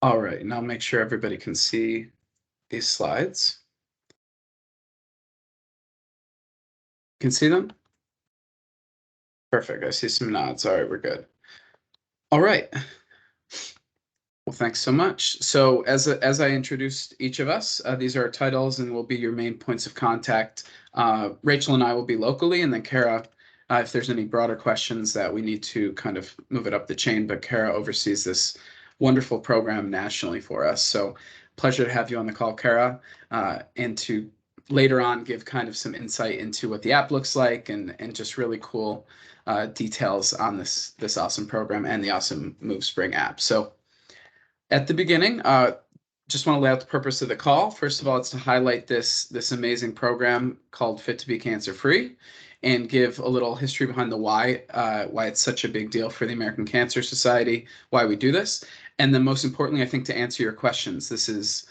All right, now make sure everybody can see these slides. Can see them? Perfect. I see some nods. All right, we're good. All right. Well, thanks so much. So as I introduced each of us, these are our titles and will be your main points of contact. Rachel and I will be locally, and then Kara, if there's any broader questions that we need to kind of move it up the chain, but Kara oversees this wonderful program nationally for us. So pleasure to have you on the call, Kara, and to later on give kind of some insight into what the app looks like and just really cool details on this awesome program and the awesome MoveSpring app. So at the beginning, just want to lay out the purpose of the call. First of all, it's to highlight this amazing program called Fit2Be Cancer Free, and give a little history behind the why it's such a big deal for the American Cancer Society, why we do this, and then most importantly, I think to answer your questions. This is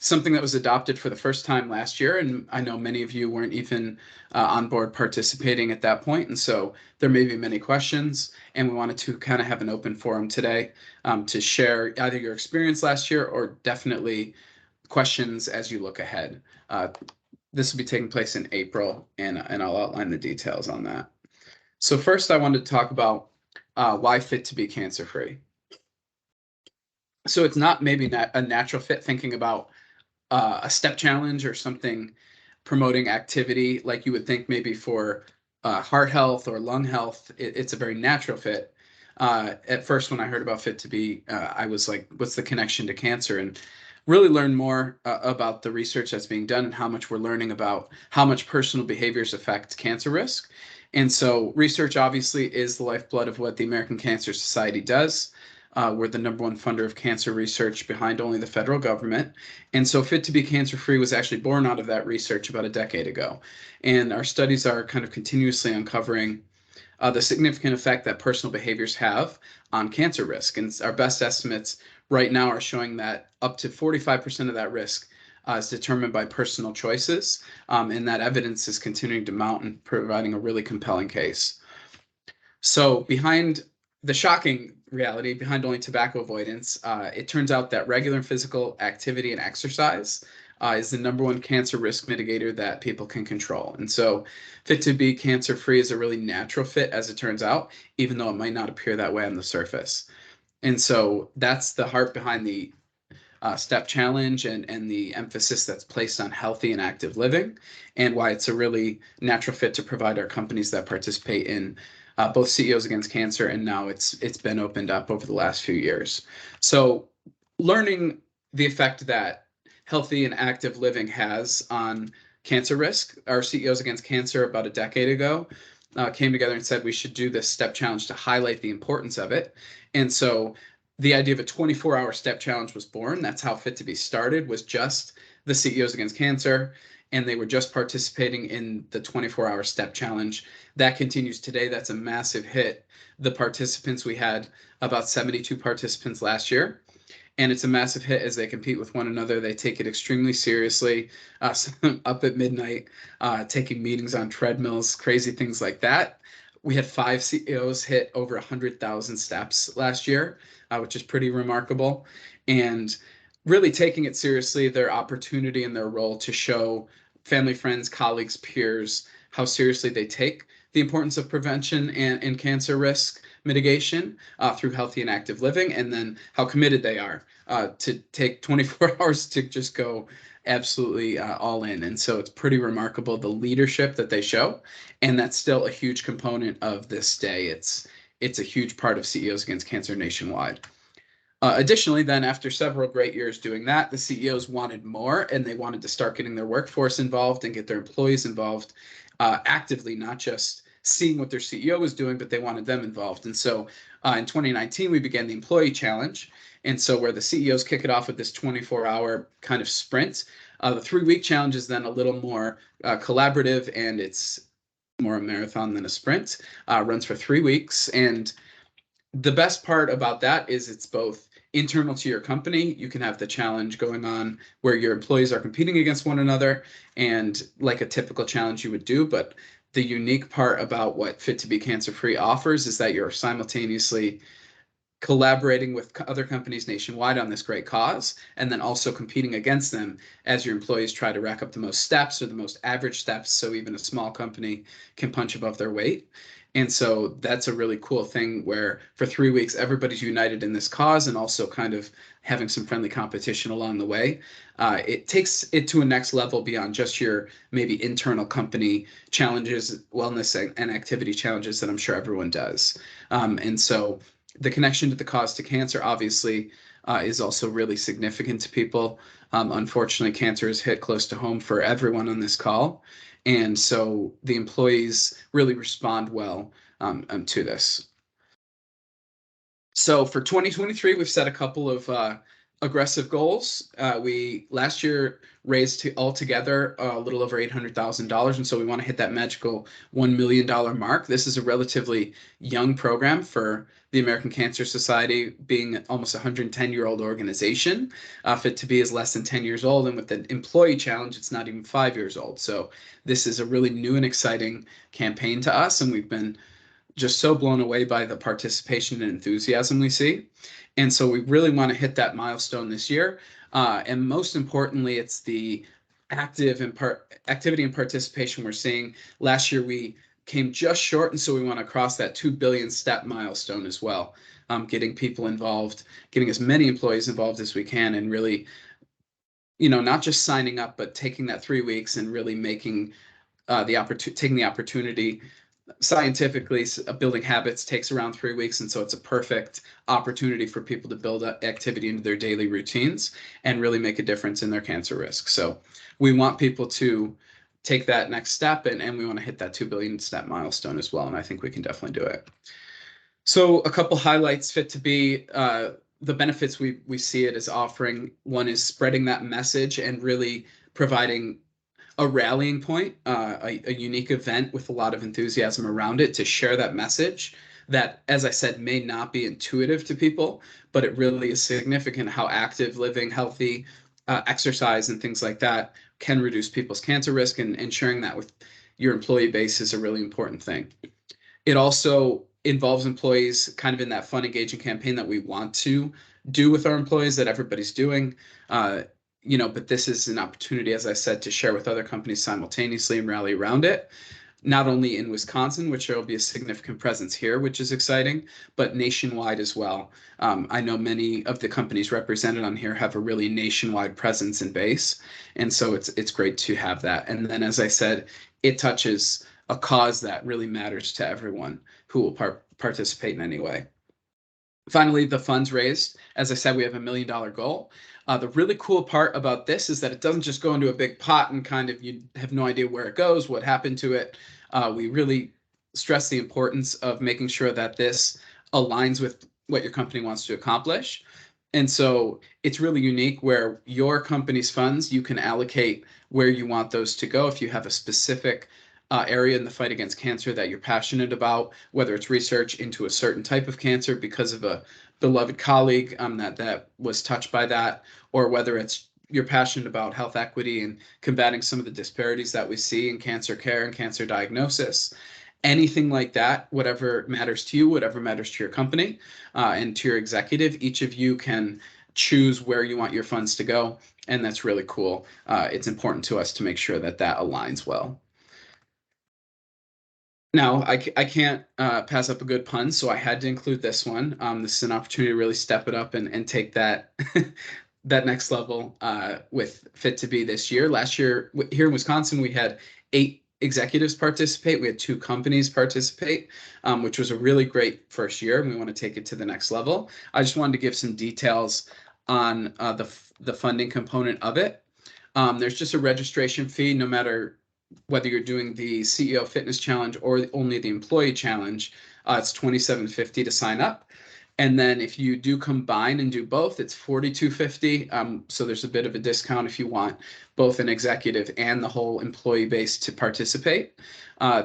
something that was adopted for the first time last year, and I know many of you weren't even on board participating at that point, and so there may be many questions, and we wanted to kind of have an open forum today to share either your experience last year or definitely questions as you look ahead. This will be taking place in April, and I'll outline the details on that. So first, I wanted to talk about why Fit2Be Cancer Free. So it's not maybe a natural fit thinking about a step challenge or something promoting activity like you would think maybe for heart health or lung health. It's a very natural fit. At first, when I heard about Fit2Be, I was like, what's the connection to cancer? And really learn more about the research that's being done and how much we're learning about how much personal behaviors affect cancer risk. And so research obviously is the lifeblood of what the American Cancer Society does. We're the #1 funder of cancer research behind only the federal government. And so Fit2Be Cancer Free was actually born out of that research about a decade ago. And our studies are kind of continuously uncovering the significant effect that personal behaviors have on cancer risk. And our best estimates right now are showing that up to 45% of that risk is determined by personal choices. And that evidence is continuing to mount and providing a really compelling case. So behind the shocking reality behind only tobacco avoidance, it turns out that regular physical activity and exercise is the #1 cancer risk mitigator that people can control. And so Fit2Be Cancer Free is a really natural fit, as it turns out, even though it might not appear that way on the surface. And so that's the heart behind the step challenge and the emphasis that's placed on healthy and active living, and why it's a really natural fit to provide our companies that participate in both CEOs Against Cancer, and now it's been opened up over the last few years. So learning the effect that healthy and active living has on cancer risk, our CEOs Against Cancer about a decade ago came together and said we should do this step challenge to highlight the importance of it. And so the idea of a 24-hour step challenge was born. That's how Fit2Be started, was just the CEOs Against Cancer, and they were just participating in the 24-hour step challenge. That continues today. That's a massive hit. The participants, we had about 72 participants last year, and it's a massive hit as they compete with one another. They take it extremely seriously, up at midnight, taking meetings on treadmills, crazy things like that. We had 5 CEOs hit over 100,000 steps last year, which is pretty remarkable. And really taking it seriously, their opportunity and their role to show family, friends, colleagues, peers how seriously they take the importance of prevention and cancer risk mitigation through healthy and active living, and then how committed they are to take 24 hours to just go absolutely all in. And so it's pretty remarkable the leadership that they show, and that's still a huge component of this day. It's a huge part of CEOs Against Cancer nationwide. Additionally, then after several great years doing that, the CEOs wanted more, and they wanted to start getting their workforce involved and get their employees involved actively, not just seeing what their CEO was doing, but they wanted them involved. And so in 2019, we began the Employee Challenge. And so where the CEOs kick it off with this 24-hour kind of sprint, the 3-week challenge is then a little more collaborative, and it's more a marathon than a sprint. Runs for 3 weeks. And the best part about that is it's both internal to your company. You can have the challenge going on where your employees are competing against one another, and like a typical challenge you would do. But the unique part about what Fit2Be Cancer Free offers is that you're simultaneously collaborating with other companies nationwide on this great cause, and then also competing against them as your employees try to rack up the most steps or the most average steps, so even a small company can punch above their weight. And so that's a really cool thing where for 3 weeks, everybody's united in this cause and also kind of having some friendly competition along the way. It takes it to a next level beyond just your maybe internal company challenges, wellness and activity challenges that I'm sure everyone does. And so the connection to the cause to cancer obviously is also really significant to people. Unfortunately, cancer is hit close to home for everyone on this call. And so the employees really respond well to this. So for 2023, we've set a couple of aggressive goals. We last year raised altogether a little over $800,000, and so we want to hit that magical $1 million mark. This is a relatively young program for the American Cancer Society, being almost a 110-year-old organization. Fit2Be is less than 10 years old, and with the employee challenge, it's not even 5 years old. So this is a really new and exciting campaign to us, and we've been just so blown away by the participation and enthusiasm we see. And so we really want to hit that milestone this year. And most importantly, it's the activity and participation we're seeing. Last year, we came just short, and so we want to cross that 2 billion step milestone as well. Getting people involved, getting as many employees involved as we can, and really, not just signing up, but taking that 3 weeks and really making taking the opportunity. Scientifically, building habits takes around 3 weeks, and so it's a perfect opportunity for people to build activity into their daily routines and really make a difference in their cancer risk. So we want people to take that next step, and we want to hit that 2 billion step milestone as well, and I think we can definitely do it. So a couple highlights. Fit2Be, the benefits we see it as offering. One is spreading that message and really providing a rallying point, a unique event with a lot of enthusiasm around it to share that message that, as I said, may not be intuitive to people, but it really is significant how active living, healthy exercise and things like that can reduce people's cancer risk, and sharing that with your employee base is a really important thing. It also involves employees kind of in that fun, engaging campaign that we want to do with our employees that everybody's doing. But this is an opportunity, as I said, to share with other companies simultaneously and rally around it, not only in Wisconsin, which there will be a significant presence here, which is exciting, but nationwide as well. I know many of the companies represented on here have a really nationwide presence and base, and so it's great to have that. And then, as I said, it touches a cause that really matters to everyone who will participate in any way. Finally, the funds raised. As I said, we have $1 million goal. The really cool part about this is that it doesn't just go into a big pot and kind of you have no idea where it goes, what happened to it. We really stress the importance of making sure that this aligns with what your company wants to accomplish. And so it's really unique where your company's funds, you can allocate where you want those to go. If you have a specific area in the fight against cancer that you're passionate about, whether it's research into a certain type of cancer because of a beloved colleague that was touched by that, or whether it's you're passionate about health equity and combating some of the disparities that we see in cancer care and cancer diagnosis. Anything like that, whatever matters to you, whatever matters to your company and to your executive, each of you can choose where you want your funds to go. And that's really cool. It's important to us to make sure that aligns well. Now, I can't pass up a good pun, so I had to include this one. This is an opportunity to really step it up and take that that next level with Fit2Be this year. Last year, here in Wisconsin, we had 8 executives participate. We had 2 companies participate, which was a really great first year, and we want to take it to the next level. I just wanted to give some details on the funding component of it. There's just a registration fee, no matter whether you're doing the CEO Fitness Challenge or only the Employee Challenge. It's $27.50 to sign up. And then if you do combine and do both, it's $42.50. So there's a bit of a discount if you want both an executive and the whole employee base to participate.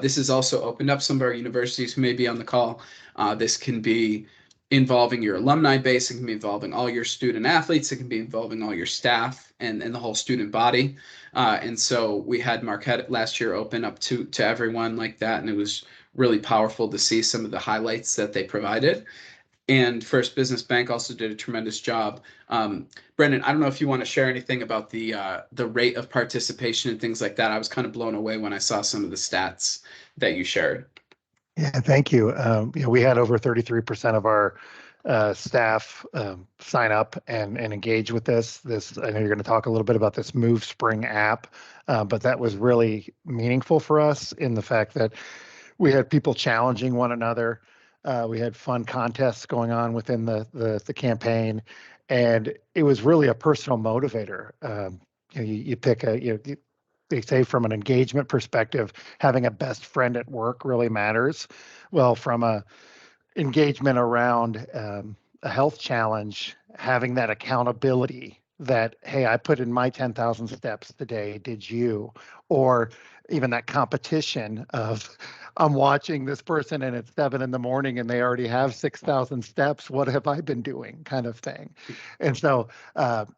This has also opened up some of our universities who may be on the call. This can be involving your alumni base, it can be involving all your student athletes, it can be involving all your staff and the whole student body. And so we had Marquette last year open up to everyone like that, and it was really powerful to see some of the highlights that they provided. And First Business Bank also did a tremendous job. Brendan, I don't know if you want to share anything about the rate of participation and things like that. I was kind of blown away when I saw some of the stats that you shared. Yeah, thank you. We had over 33% of our staff sign up and engage with this. I know you're going to talk a little bit about this MoveSpring app, but that was really meaningful for us in the fact that we had people challenging one another. We had fun contests going on within the campaign, and it was really a personal motivator. You pick they say from an engagement perspective, having a best friend at work really matters. Well, from a engagement around a health challenge, having that accountability that, hey, I put in my 10,000 steps today, did you? Or even that competition of, I'm watching this person and it's 7 a.m. and they already have 6,000 steps. What have I been doing? Kind of thing. And so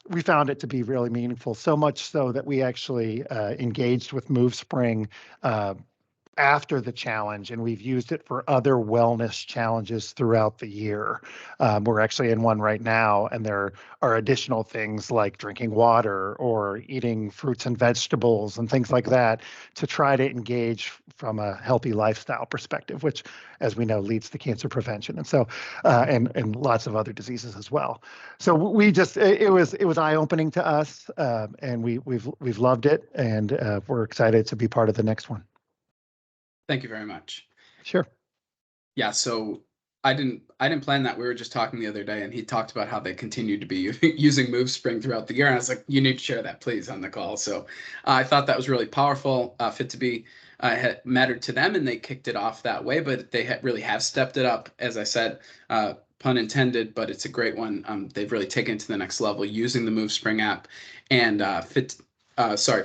we found it to be really meaningful, so much so that we actually engaged with MoveSpring after the challenge, and we've used it for other wellness challenges throughout the year. We're actually in one right now, and there are additional things like drinking water or eating fruits and vegetables and things like that to try to engage from a healthy lifestyle perspective, which, as we know, leads to cancer prevention, and so and lots of other diseases as well. So we just it was eye-opening to us, and we've loved it, and we're excited to be part of the next one. Thank you very much. Sure. Yeah, so I didn't plan that. We were just talking the other day, and he talked about how they continued to be using MoveSpring throughout the year. And I was like, you need to share that, please, on the call. So I thought that was really powerful. Fit2Be had mattered to them, and they kicked it off that way. But they really have stepped it up, as I said, pun intended. But it's a great one. They've really taken it to the next level using the MoveSpring app, and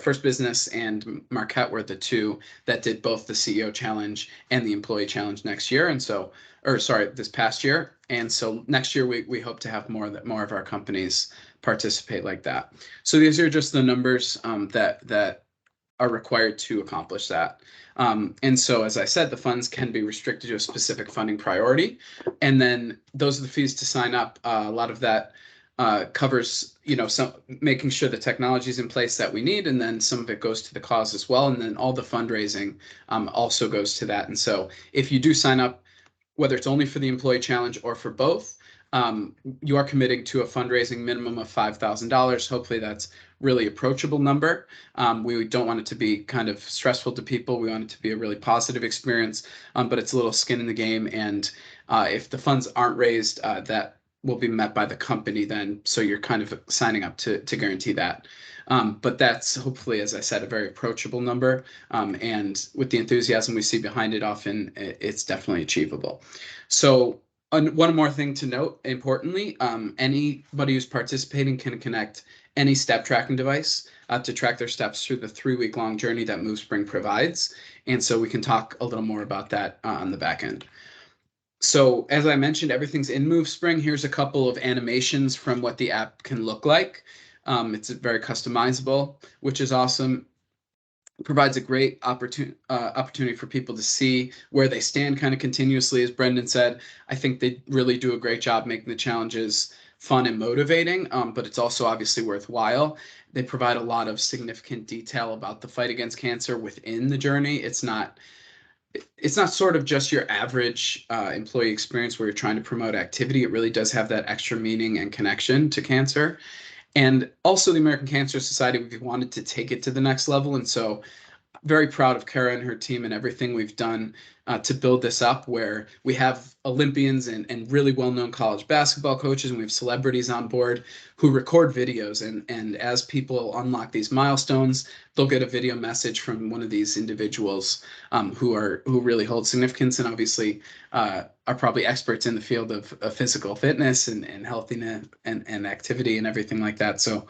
First Business and Marquette were the two that did both the CEO challenge and the employee challenge next year. And so, this past year. And so next year we hope to have more of our companies participate like that. So these are just the numbers that are required to accomplish that. And so, as I said, the funds can be restricted to a specific funding priority, and then those are the fees to sign up. A lot of that covers, some making sure the technology is in place that we need, and then some of it goes to the cause as well, and then all the fundraising also goes to that. And so, if you do sign up, whether it's only for the employee challenge or for both, you are committing to a fundraising minimum of $5,000. Hopefully, that's really approachable number. We don't want it to be kind of stressful to people. We want it to be a really positive experience, but it's a little skin in the game. And if the funds aren't raised, that will be met by the company then. So you're kind of signing up to guarantee that. But that's hopefully, as I said, a very approachable number. And with the enthusiasm we see behind it, often it's definitely achievable. So one more thing to note, importantly, anybody who's participating can connect any step tracking device to track their steps through the 3-week-long journey that MoveSpring provides. And so we can talk a little more about that on the back end. So as I mentioned, everything's in MoveSpring. Here's a couple of animations from what the app can look like. It's very customizable, which is awesome. It provides a great opportunity for people to see where they stand kind of continuously. As Brendan said, I think they really do a great job making the challenges fun and motivating, but it's also obviously worthwhile. They provide a lot of significant detail about the fight against cancer within the journey. It's not sort of just your average employee experience where you're trying to promote activity. It really does have that extra meaning and connection to cancer. And also the American Cancer Society, we wanted to take it to the next level. And so very proud of Kara and her team and everything we've done to build this up, where we have Olympians and really well-known college basketball coaches, and we have celebrities on board who record videos. And as people unlock these milestones, they'll get a video message from one of these individuals who really hold significance and obviously are probably experts in the field of physical fitness and healthiness and activity and everything like that. So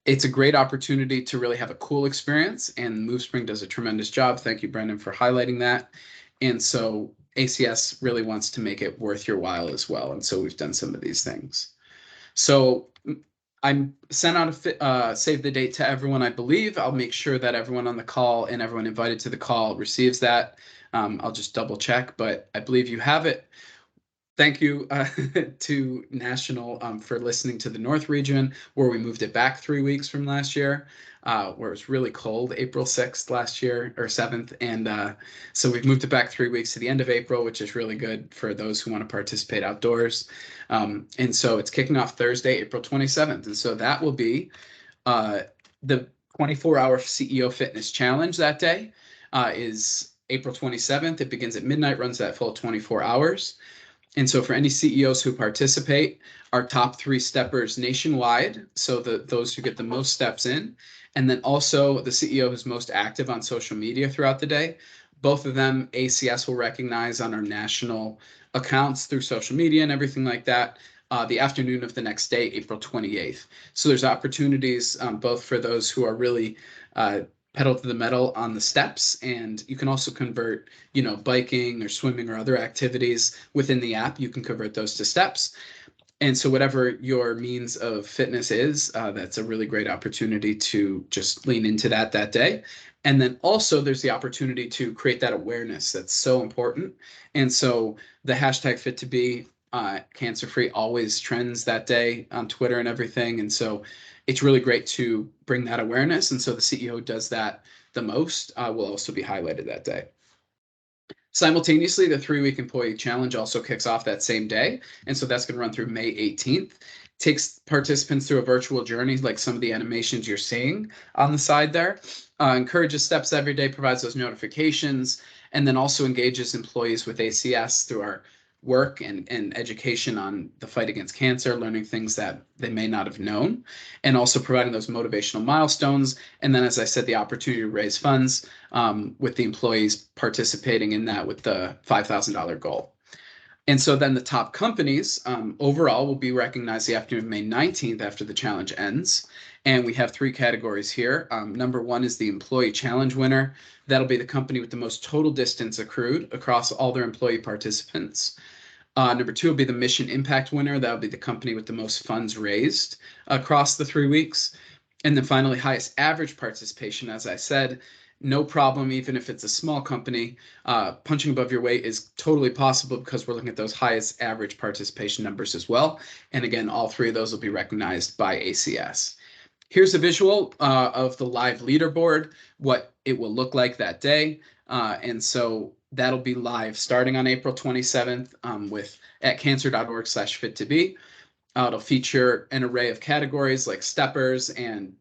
it's a great opportunity to really have a cool experience, and MoveSpring does a tremendous job. Thank you, Brendan, for highlighting that. And so ACS really wants to make it worth your while as well. And so we've done some of these things. So I sent out a save the date to everyone, I believe. I'll make sure that everyone on the call and everyone invited to the call receives that. I'll just double check, but I believe you have it. Thank you to National for listening to the North region, where we moved it back 3 weeks from last year, where it was really cold, April 6th last year, or 7th. And so we've moved it back 3 weeks to the end of April, which is really good for those who want to participate outdoors. And so it's kicking off Thursday, April 27th. And so that will be the 24-hour CEO Fitness Challenge that day is April 27th. It begins at midnight, runs that full 24 hours. And so for any CEOs who participate, our top 3 steppers nationwide, so those who get the most steps in, and then also the CEO who's most active on social media throughout the day, both of them ACS will recognize on our national accounts through social media and everything like that, the afternoon of the next day, April 28th. So there's opportunities both for those who are really pedal to the metal on the steps, and you can also convert, biking or swimming or other activities within the app. You can convert those to steps. And so whatever your means of fitness is, that's a really great opportunity to just lean into that day. And then also there's the opportunity to create that awareness that's so important. And so the hashtag Fit2Be Cancer Free always trends that day on Twitter and everything. And so it's really great to bring that awareness. And so the CEO does that the most will also be highlighted that day. Simultaneously, the 3-week employee challenge also kicks off that same day. And so that's going to run through May 18th. Takes participants through a virtual journey, like some of the animations you're seeing on the side there. Encourages steps every day, provides those notifications, and then also engages employees with ACS through our work and education on the fight against cancer, learning things that they may not have known, and also providing those motivational milestones. And then, as I said, the opportunity to raise funds with the employees participating in that with the $5,000 goal. And so then the top companies overall will be recognized the afternoon of May 19th after the challenge ends. And we have 3 categories here. Number 1 is the employee challenge winner. That'll be the company with the most total distance accrued across all their employee participants. Number 2 will be the mission impact winner. That'll be the company with the most funds raised across the 3 weeks. And then finally, highest average participation. As I said, no problem, even if it's a small company. Punching above your weight is totally possible because we're looking at those highest average participation numbers as well. And again, all 3 of those will be recognized by ACS. Here's a visual of the live leaderboard, what it will look like that day. And so that'll be live starting on April 27th with at cancer.org/fit2be. It'll feature an array of categories like steppers and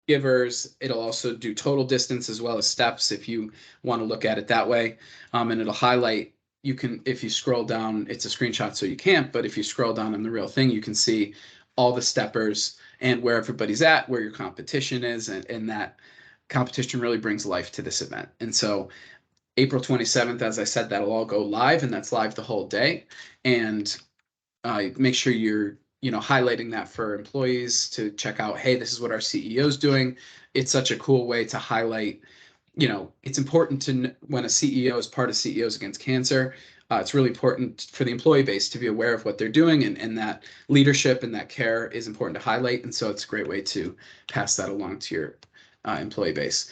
givers. It'll also do total distance as well as steps if you want to look at it that way. And it'll highlight, you can, if you scroll down, it's a screenshot so you can't, but if you scroll down on the real thing, you can see all the steppers and where everybody's at, where your competition is, and that competition really brings life to this event. And so April 27th, as I said, that'll all go live, and that's live the whole day. And make sure you're highlighting that for employees to check out, hey, this is what our CEO is doing. It's such a cool way to highlight, it's important to, when a CEO is part of CEOs Against Cancer, it's really important for the employee base to be aware of what they're doing, and that leadership and that care is important to highlight. And so it's a great way to pass that along to your employee base.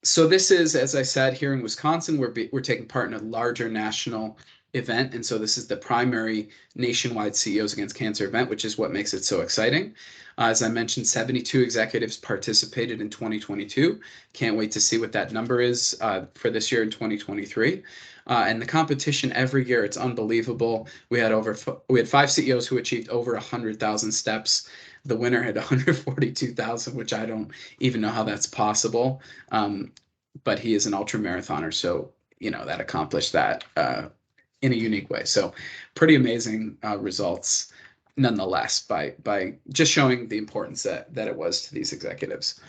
So this is, as I said, here in Wisconsin, we're taking part in a larger national event. And so this is the primary nationwide CEOs Against Cancer event, which is what makes it so exciting. As I mentioned, 72 executives participated in 2022. Can't wait to see what that number is for this year in 2023. And the competition every year, it's unbelievable. We had 5 CEOs who achieved over 100,000 steps. The winner had 142,000, which I don't even know how that's possible. But he is an ultra marathoner, so that accomplished that in a unique way. So pretty amazing results nonetheless by just showing the importance that it was to these executives.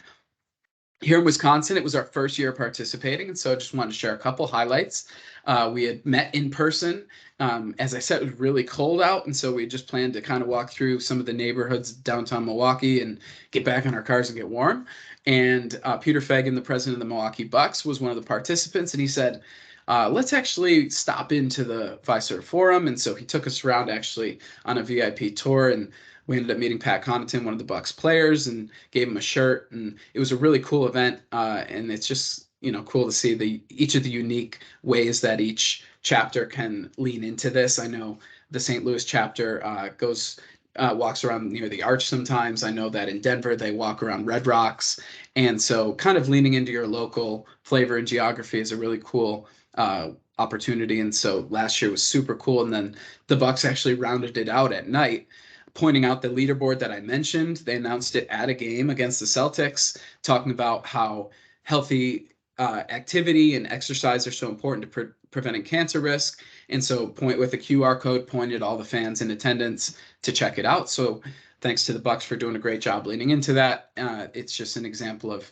Here in Wisconsin, it was our first year participating, and so I just wanted to share a couple highlights. We had met in person. As I said, it was really cold out, and so we just planned to kind of walk through some of the neighborhoods downtown Milwaukee and get back in our cars and get warm. And Peter Fagan, the president of the Milwaukee Bucks, was one of the participants, and he said, let's actually stop into the Fiserv Forum. And so he took us around actually on a VIP tour, and we ended up meeting Pat Connaughton, one of the Bucks players, and gave him a shirt. And it was a really cool event. And it's just, cool to see each of the unique ways that each chapter can lean into this. I know the St. Louis chapter walks around near the Arch sometimes. I know that in Denver they walk around Red Rocks, and so kind of leaning into your local flavor and geography is a really cool opportunity. And so last year was super cool, and then the Bucks actually rounded it out at night, pointing out the leaderboard that I mentioned. They announced it at a game against the Celtics, talking about how healthy activity and exercise are so important to preventing cancer risk. And so point with a QR code pointed all the fans in attendance to check it out. So thanks to the Bucks for doing a great job leaning into that. It's just an example of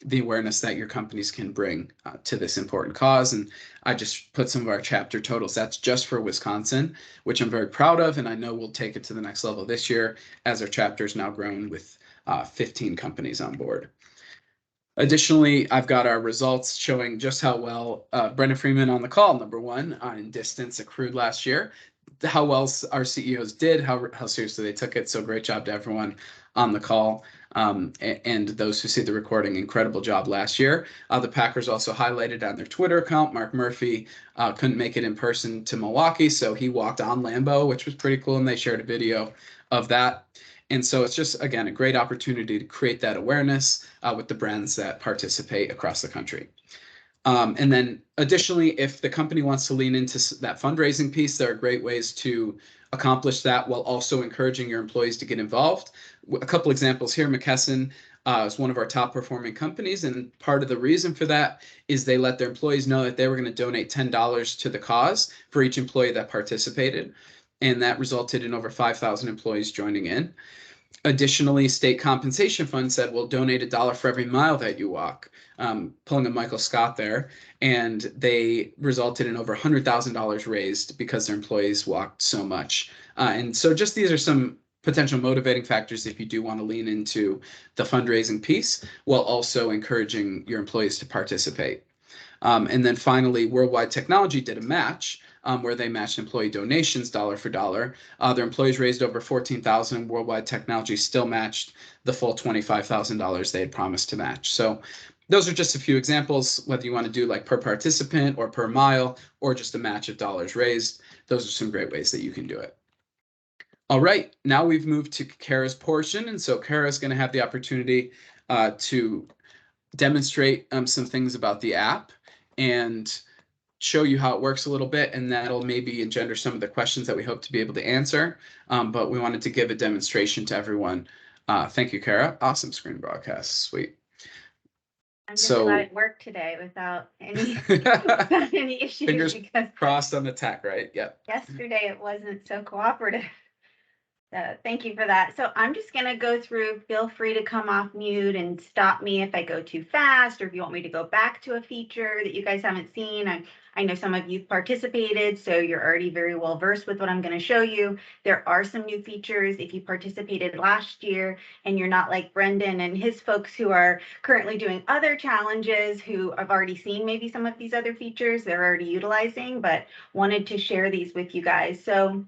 the awareness that your companies can bring to this important cause. And I just put some of our chapter totals. That's just for Wisconsin, which I'm very proud of. And I know we'll take it to the next level this year as our chapter is now grown with 15 companies on board. Additionally, I've got our results showing just how well Brendan Freeman on the call, number one, in distance accrued last year, how well our CEOs did, how seriously they took it. So great job to everyone on the call. And those who see the recording, incredible job last year. The Packers also highlighted on their Twitter account, Mark Murphy couldn't make it in person to Milwaukee, so he walked on Lambeau, which was pretty cool, and they shared a video of that. And so it's just, again, a great opportunity to create that awareness with the brands that participate across the country. And then additionally, if the company wants to lean into that fundraising piece, there are great ways to accomplish that while also encouraging your employees to get involved. A couple examples here. McKesson is one of our top performing companies, and part of the reason for that is they let their employees know that they were going to donate $10 to the cause for each employee that participated, and that resulted in over 5,000 employees joining in. Additionally, state compensation fund said, we'll donate $1 for every mile that you walk, pulling a Michael Scott there, and they resulted in over $100,000 raised because their employees walked so much. And so just these are some potential motivating factors if you do want to lean into the fundraising piece while also encouraging your employees to participate. And then finally, Worldwide Technology did a match where they matched employee donations dollar for dollar. Their employees raised over $14,000. Worldwide Technology still matched the full $25,000 they had promised to match. So those are just a few examples, whether you want to do like per participant or per mile or just a match of dollars raised. Those are some great ways that you can do it. All right, now we've moved to Kara's portion. And so Kara is going to have the opportunity to demonstrate some things about the app and show you how it works a little bit, and that'll maybe engender some of the questions that we hope to be able to answer. But we wanted to give a demonstration to everyone. Thank you, Kara. Awesome screen broadcast. Sweet. I'm just glad it worked today without any, without any issues. Fingers because crossed on the tech, right? Yep. Yesterday it wasn't so cooperative. Thank you for that. So I'm just going to go through. Feel free to come off mute and stop me if I go too fast, or if you want me to go back to a feature that you guys haven't seen. I know some of you participated, so you're already very well versed with what I'm going to show you. There are some new features. If you participated last year and you're not like Brendan and his folks who are currently doing other challenges, who have already seen maybe some of these other features they're already utilizing, but wanted to share these with you guys. So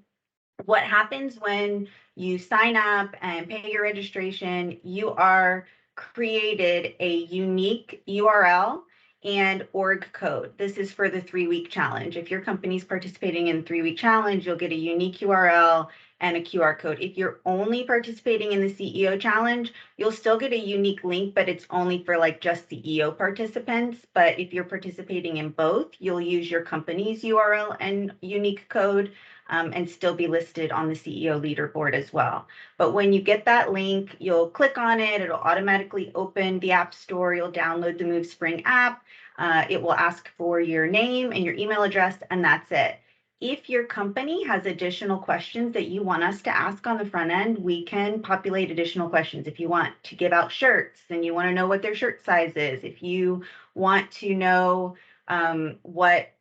what happens when you sign up and pay your registration, you are created a unique URL and org code. This is for the 3-week challenge. If your company's participating in the 3-week challenge, you'll get a unique URL and a QR code. If you're only participating in the CEO challenge, you'll still get a unique link, but it's only for like just CEO participants. But if you're participating in both, you'll use your company's URL and unique code and still be listed on the CEO leaderboard as well. But when you get that link, you'll click on it. It'll automatically open the App Store. You'll download the MoveSpring app. It will ask for your name and your email address, and that's it. If your company has additional questions that you want us to ask on the front end, we can populate additional questions. If you want to give out shirts and you want to know what their shirt size is, if you want to know what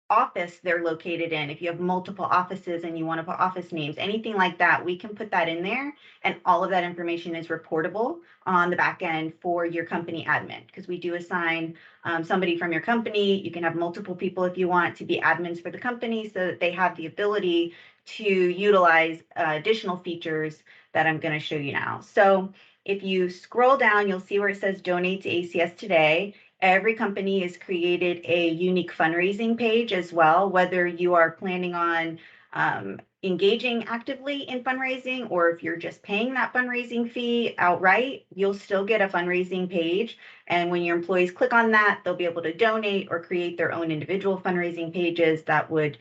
office they're located in, if you have multiple offices and you want to put office names, anything like that, we can put that in there, and all of that information is reportable on the back end for your company admin, because we do assign somebody from your company. You can have multiple people if you want to be admins for the company, so that they have the ability to utilize additional features that I'm going to show you now. So if you scroll down, you'll see where it says donate to ACS today. Every company has created a unique fundraising page as well, whether you are planning on engaging actively in fundraising, or if you're just paying that fundraising fee outright, you'll still get a fundraising page. And when your employees click on that, they'll be able to donate or create their own individual fundraising pages that would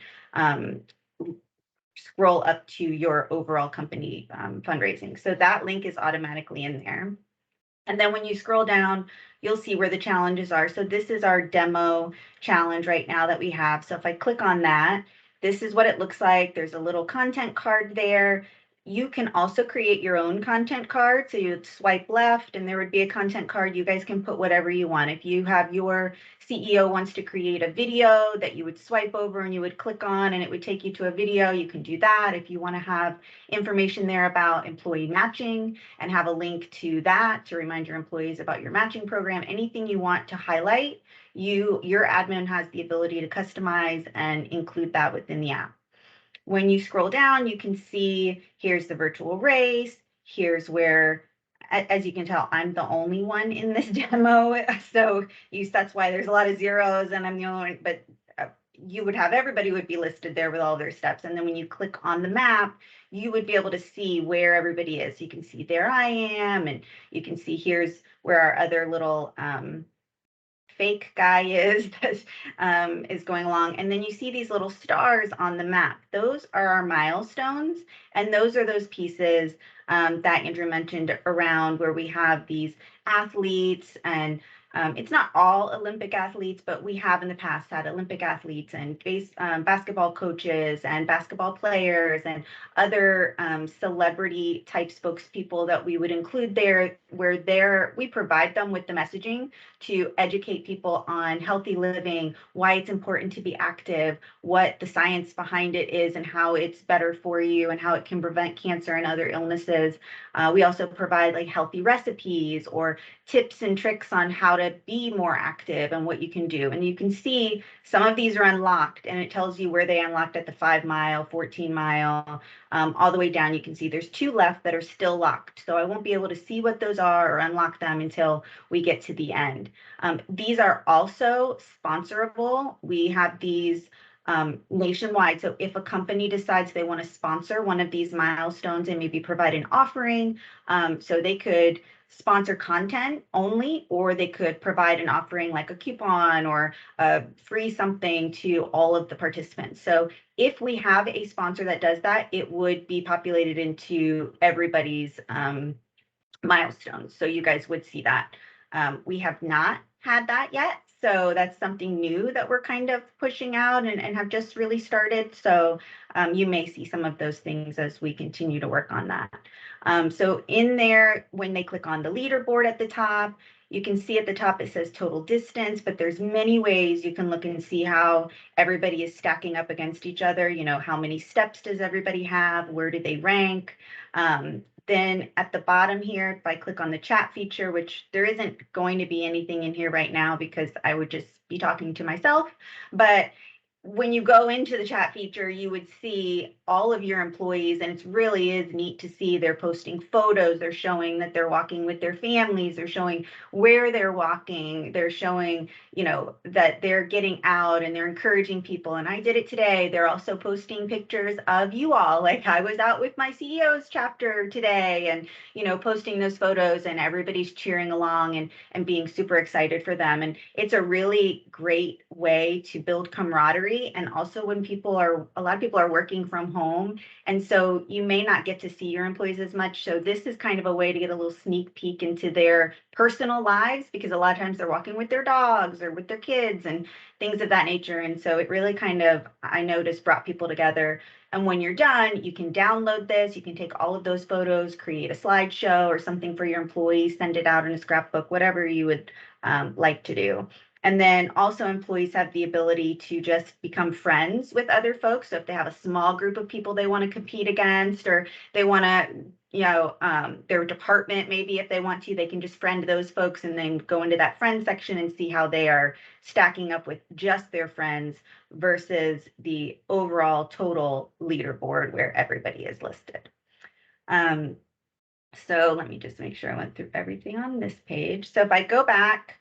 scroll up to your overall company fundraising. So that link is automatically in there. And then when you scroll down, you'll see where the challenges are. So this is our demo challenge right now that we have. So if I click on that, this is what it looks like. There's a little content card there. You can also create your own content card. So you'd swipe left and there would be a content card. You guys can put whatever you want. If you have your CEO wants to create a video that you would swipe over and you would click on and it would take you to a video, you can do that. If you want to have information there about employee matching and have a link to that to remind your employees about your matching program, anything you want to highlight, your admin has the ability to customize and include that within the app. When you scroll down, you can see here's the virtual race. Here's where, as you can tell, I'm the only one in this demo. So that's why there's a lot of zeros and I'm the only one, but you would have everybody would be listed there with all their steps. And then when you click on the map, you would be able to see where everybody is. You can see there I am, and you can see here's where our other little fake guy is is going along. And then you see these little stars on the map. Those are our milestones. And those are those pieces that Andrew mentioned around where we have these athletes and it's not all Olympic athletes, but we have in the past had Olympic athletes and basketball coaches and basketball players and other celebrity type spokespeople that we would include there, where we provide them with the messaging to educate people on healthy living, why it's important to be active, what the science behind it is and how it's better for you and how it can prevent cancer and other illnesses. We also provide like healthy recipes or tips and tricks on how to be more active and what you can do. And you can see some of these are unlocked and it tells you where they unlocked at the 5 mile, 14 mile, all the way down. You can see there's 2 left that are still locked. So I won't be able to see what those are or unlock them until we get to the end. These are also sponsorable. We have these nationwide. So if a company decides they want to sponsor one of these milestones and maybe provide an offering, so they could sponsor content only, or they could provide an offering like a coupon or free something to all of the participants. So if we have a sponsor that does that, it would be populated into everybody's milestones. So you guys would see that. We have not had that yet. So that's something new that we're kind of pushing out and have just really started. So you may see some of those things as we continue to work on that. So in there, when they click on the leaderboard at the top, you can see at the top it says total distance, but there's many ways you can look and see how everybody is stacking up against each other. You know, how many steps does everybody have? Where do they rank? Then at the bottom here, if I click on the chat feature, which there isn't going to be anything in here right now because I would just be talking to myself, but when you go into the chat feature, you would see all of your employees, and it really is neat to see they're posting photos. They're showing that they're walking with their families. They're showing where they're walking. They're showing, you know, that they're getting out and they're encouraging people. And I did it today. They're also posting pictures of you all. Like I was out with my CEO's chapter today and, you know, posting those photos and everybody's cheering along and being super excited for them. And it's a really great way to build camaraderie. And also when a lot of people are working from home. And so you may not get to see your employees as much. So this is kind of a way to get a little sneak peek into their personal lives, because a lot of times they're walking with their dogs or with their kids and things of that nature. And so it really kind of, I noticed, brought people together. And when you're done, you can download this. You can take all of those photos, create a slideshow or something for your employees, send it out in a scrapbook, whatever you would like to do. And then also employees have the ability to just become friends with other folks. So if they have a small group of people they want to compete against, or they want to, you know, their department, maybe if they want to, they can just friend those folks and then go into that friend section and see how they are stacking up with just their friends versus the overall total leaderboard where everybody is listed. So let me just make sure I went through everything on this page. So if I go back,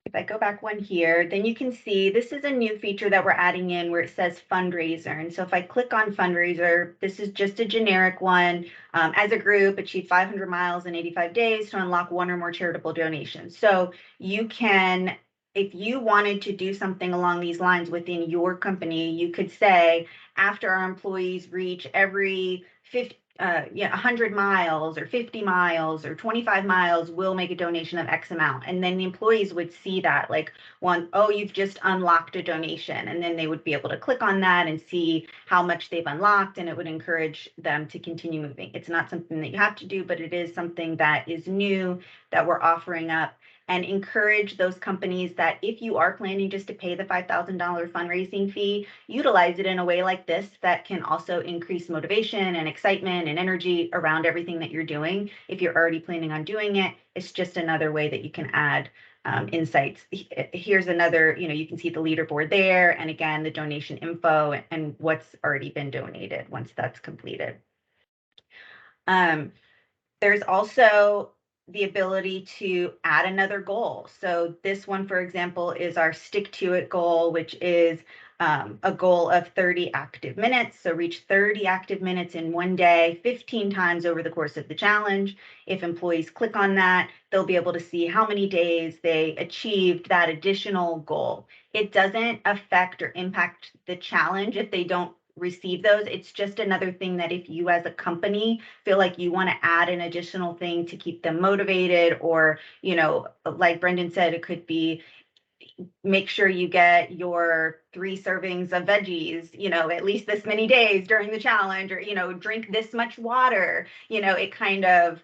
if I go back one here, then you can see this is a new feature that we're adding in where it says fundraiser. And so if I click on fundraiser, this is just a generic one. As a group, achieve 500 miles in 85 days to unlock one or more charitable donations. So you can, if you wanted to do something along these lines within your company, you could say, after our employees reach every 100 miles or 50 miles or 25 miles, we'll make a donation of X amount. And then the employees would see that, like, oh, you've just unlocked a donation. And then they would be able to click on that and see how much they've unlocked, and it would encourage them to continue moving. It's not something that you have to do, but it is something that is new that we're offering up, and encourage those companies that if you are planning just to pay the $5,000 fundraising fee, utilize it in a way like this that can also increase motivation and excitement and energy around everything that you're doing. If you're already planning on doing it, it's just another way that you can add insights. Here's another, you can see the leaderboard there, and again, the donation info and what's already been donated once that's completed. There's also the ability to add another goal. So this one, for example, is our stick to it goal, which is a goal of 30 active minutes. So reach 30 active minutes in one day, 15 times over the course of the challenge. If employees click on that, they'll be able to see how many days they achieved that additional goal. It doesn't affect or impact the challenge if they don't receive those. It's just another thing that if you as a company feel like you want to add an additional thing to keep them motivated, or, like Brendan said, it could be make sure you get your 3 servings of veggies, at least this many days during the challenge, or, drink this much water, it kind of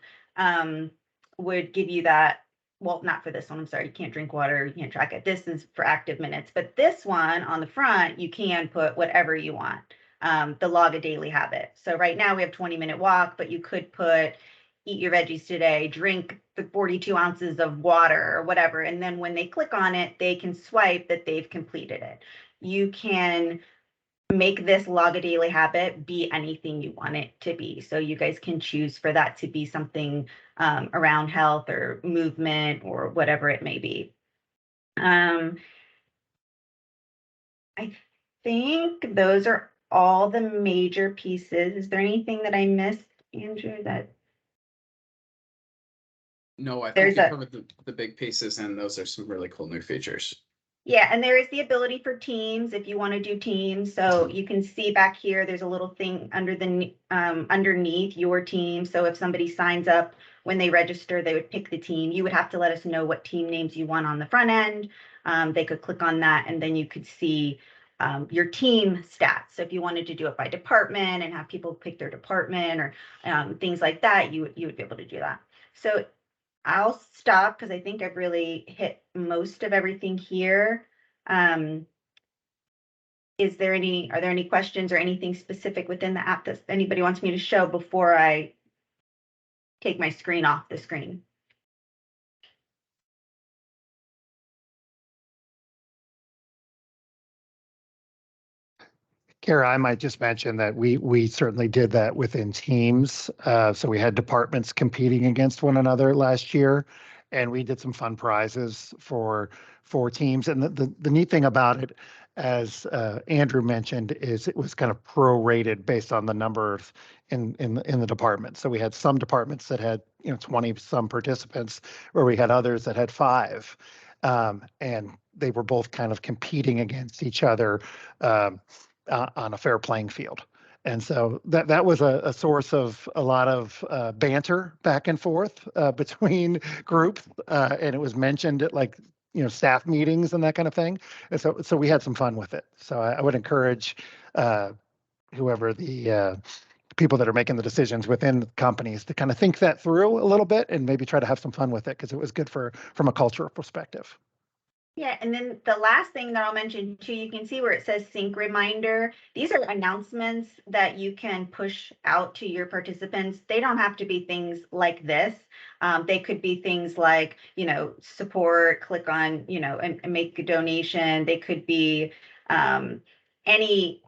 would give you that. Well, not for this one. I'm sorry. You can't drink water. You can't track it. This is for active minutes. But this one on the front, you can put whatever you want. The log a daily habit. So right now we have 20-minute walk, but you could put eat your veggies today, drink the 42 ounces of water or whatever. And then when they click on it, they can swipe that they've completed it. You can make this log a daily habit be anything you want it to be. So you guys can choose for that to be something around health or movement or whatever it may be. I think those are all the major pieces. Is there anything that I missed, Andrew, that? No, I think you covered the big pieces, and those are some really cool new features. Yeah, and there is the ability for teams if you want to do teams. So you can see back here, there's a little thing under the underneath your team. So if somebody signs up when they register, they would pick the team. You would have to let us know what team names you want on the front end. They could click on that, and then you could see your team stats. So if you wanted to do it by department and have people pick their department or things like that, you would be able to do that. So I'll stop because I think I've really hit most of everything here. Are there any questions or anything specific within the app that anybody wants me to show before I take my screen off the screen? Kara, I might just mention that we certainly did that within teams. So we had departments competing against one another last year, and we did some fun prizes for teams. And the neat thing about it, as Andrew mentioned, is it was kind of prorated based on the numbers in the department. So we had some departments that had 20 some participants, where we had others that had 5, and they were both kind of competing against each other. On a fair playing field. And so that was a source of a lot of banter back and forth between groups, and it was mentioned at staff meetings and that kind of thing. And so we had some fun with it. So I would encourage whoever the people that are making the decisions within companies to kind of think that through a little bit and maybe try to have some fun with it, because it was good from a cultural perspective. Yeah, and then the last thing that I'll mention too, you can see where it says sync reminder. These are announcements that you can push out to your participants. They don't have to be things like this. They could be things like, support, click on, and make a donation. They could be any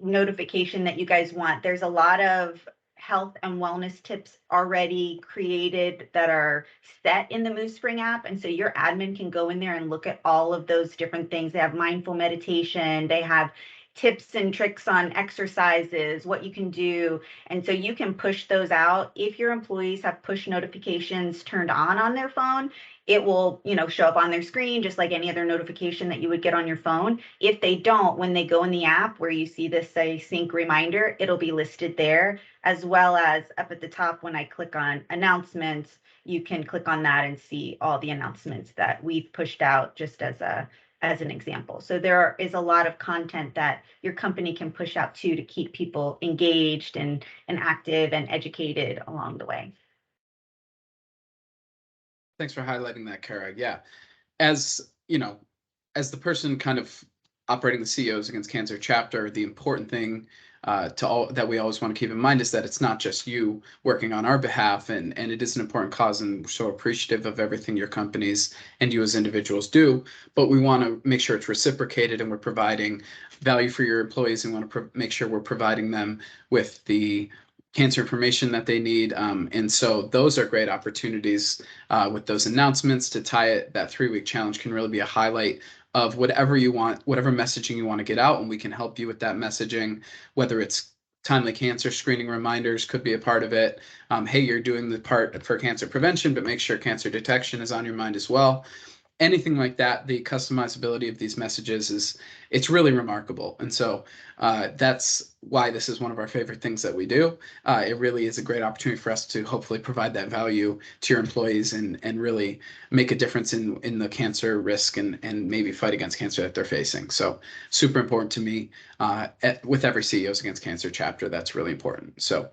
notification that you guys want. There's a lot of health and wellness tips already created that are set in the MoveSpring app. And so your admin can go in there and look at all of those different things. They have mindful meditation, they have tips and tricks on exercises, what you can do. And so you can push those out. If your employees have push notifications turned on their phone, it will, show up on their screen just like any other notification that you would get on your phone. If they don't, when they go in the app where you see this say sync reminder, it'll be listed there, as well as up at the top when I click on announcements, you can click on that and see all the announcements that we've pushed out, just as an example. So there is a lot of content that your company can push out to keep people engaged and active and educated along the way. Thanks for highlighting that, Kara. Yeah, as as the person kind of operating the CEOs Against Cancer chapter, the important thing that we always want to keep in mind is that it's not just you working on our behalf, and it is an important cause, and we're so appreciative of everything your companies and you as individuals do, but we want to make sure it's reciprocated and we're providing value for your employees, and want to make sure we're providing them with the cancer information that they need. And so those are great opportunities with those announcements to tie it. That 3-week challenge can really be a highlight of whatever you want, whatever messaging you want to get out, and we can help you with that messaging, whether it's timely cancer screening reminders could be a part of it. Hey, you're doing the part for cancer prevention, but make sure cancer detection is on your mind as well. Anything like that. The customizability of these messages it's really remarkable. And so that's why this is one of our favorite things that we do. It really is a great opportunity for us to hopefully provide that value to your employees and really make a difference in the cancer risk and maybe fight against cancer that they're facing. So super important to me with every CEOs Against Cancer chapter. That's really important. So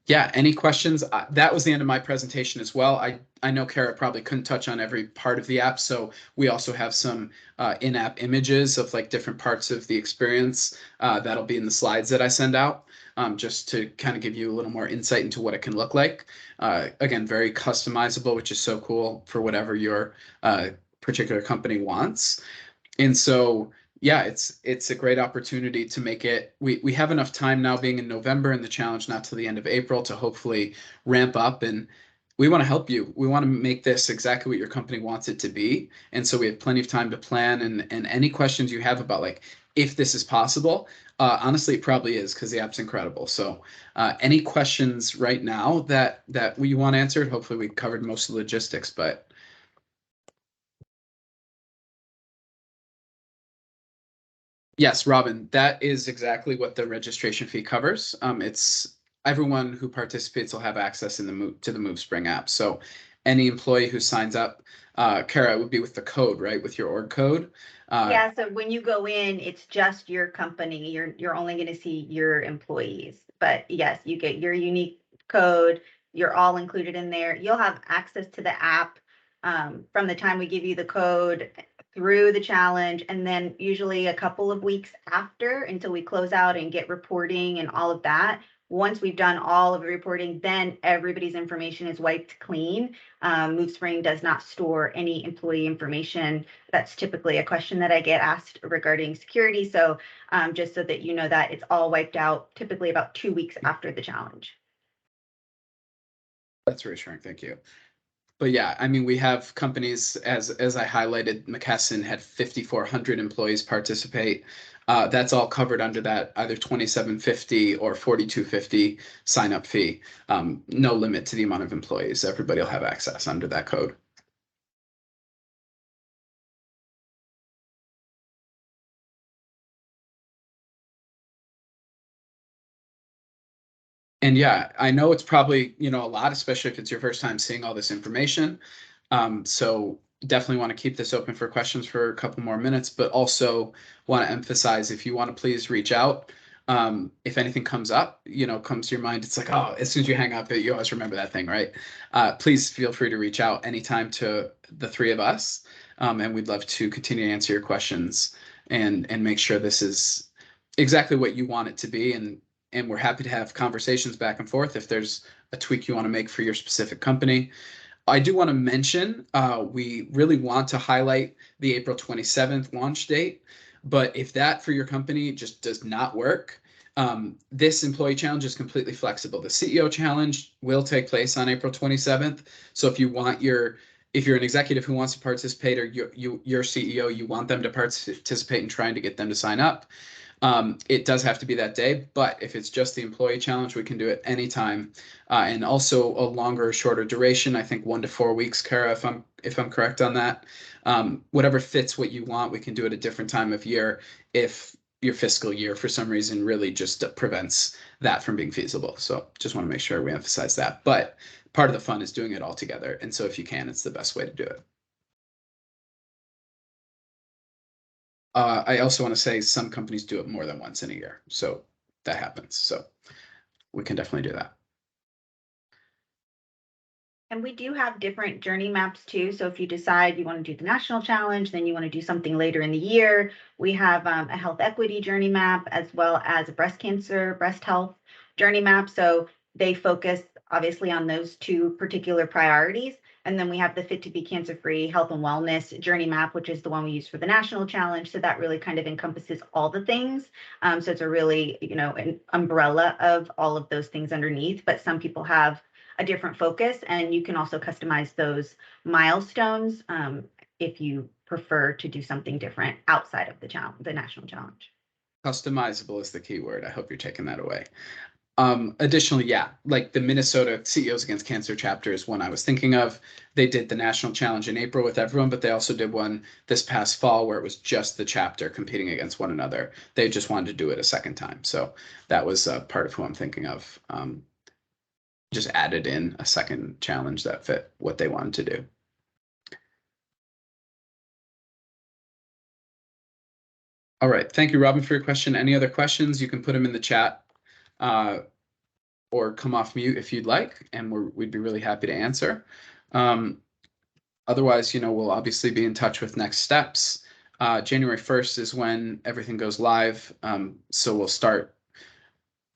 yeah, any questions? That was the end of my presentation as well. I know Kara probably couldn't touch on every part of the app, so we also have some in-app images of like different parts of the experience that'll be in the slides that I send out, just to kind of give you a little more insight into what it can look like. Again, very customizable, which is so cool for whatever your particular company wants. And so yeah, it's a great opportunity to make it. We have enough time now, being in November and the challenge not till the end of April, to hopefully ramp up, and we want to help you. We want to make this exactly what your company wants it to be. And so we have plenty of time to plan, and any questions you have about like if this is possible, honestly, it probably is, because the app's incredible. So any questions right now that we want answered? Hopefully we covered most of the logistics, but yes, Robin, that is exactly what the registration fee covers. It's everyone who participates will have access to the MoveSpring app. So any employee who signs up, Kara, it would be with the code, right? With your org code. Yeah, so when you go in, it's just your company. You're only going to see your employees. But yes, you get your unique code. You're all included in there. You'll have access to the app from the time we give you the code through the challenge, and then usually a couple of weeks after, until we close out and get reporting and all of that. Once we've done all of the reporting, then everybody's information is wiped clean. MoveSpring does not store any employee information. That's typically a question that I get asked regarding security. So just so that you know that it's all wiped out typically about 2 weeks after the challenge. That's reassuring. Thank you. But yeah, I mean, we have companies, as I highlighted, McKesson had 5,400 employees participate. That's all covered under that either $27.50 or $42.50 sign up fee. No limit to the amount of employees. Everybody will have access under that code. And yeah, I know it's probably, a lot, especially if it's your first time seeing all this information. So definitely want to keep this open for questions for a couple more minutes, but also want to emphasize, if you want to please reach out. If anything comes up, comes to your mind, it's like, oh, as soon as you hang up, you always remember that thing, right? Please feel free to reach out anytime to the three of us. And we'd love to continue to answer your questions and make sure this is exactly what you want it to be. And we're happy to have conversations back and forth if there's a tweak you want to make for your specific company. I do want to mention, we really want to highlight the April 27th launch date, but if that for your company just does not work, This employee challenge is completely flexible. The CEO challenge will take place on April 27th. So if you're an executive who wants to participate, or your CEO, you want them to participate in trying to get them to sign up, it does have to be that day. But if it's just the employee challenge, we can do it anytime, and also a longer or shorter duration. I think 1 to 4 weeks, Kara, if I'm correct on that. Whatever fits what you want, we can do it a different time of year if your fiscal year for some reason really just prevents that from being feasible. So just want to make sure we emphasize that. But part of the fun is doing it all together. And so if you can, it's the best way to do it. I also want to say some companies do it more than once in a year. So that happens. So we can definitely do that. And we do have different journey maps too. So if you decide you want to do the national challenge, then you want to do something later in the year, we have a health equity journey map, as well as a breast cancer, breast health journey map. So they focus obviously on those two particular priorities. And then we have the Fit2Be Cancer Free Health and Wellness journey map, which is the one we use for the national challenge. So that really kind of encompasses all the things. So it's a really, an umbrella of all of those things underneath. But some people have a different focus, and you can also customize those milestones if you prefer to do something different outside of the national challenge. Customizable is the key word. I hope you're taking that away. Additionally, yeah, like the Minnesota CEOs Against Cancer chapter is one I was thinking of. They did the national challenge in April with everyone, but they also did one this past fall where it was just the chapter competing against one another. They just wanted to do it a second time. So that was part of who I'm thinking of. Just added in a second challenge that fit what they wanted to do. All right. Thank you, Robin, for your question. Any other questions? You can put them in the chat or come off mute if you'd like, and we'd be really happy to answer. Otherwise, we'll obviously be in touch with next steps. January 1st is when everything goes live. So we'll start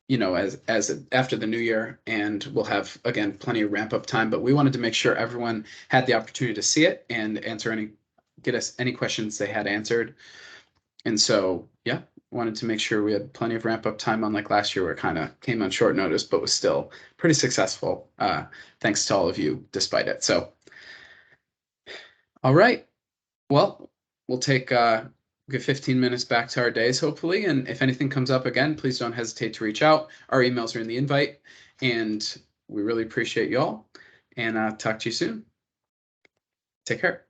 as after the new year, and we'll have, again, plenty of ramp up time, but we wanted to make sure everyone had the opportunity to see it and get us any questions they had answered. And so, yeah, wanted to make sure we had plenty of ramp up time, unlike last year where it kind of came on short notice, but was still pretty successful. Thanks to all of you despite it. So, all right, well, we'll take good 15 minutes back to our days, hopefully. And if anything comes up again, please don't hesitate to reach out. Our emails are in the invite, and we really appreciate y'all. And talk to you soon. Take care.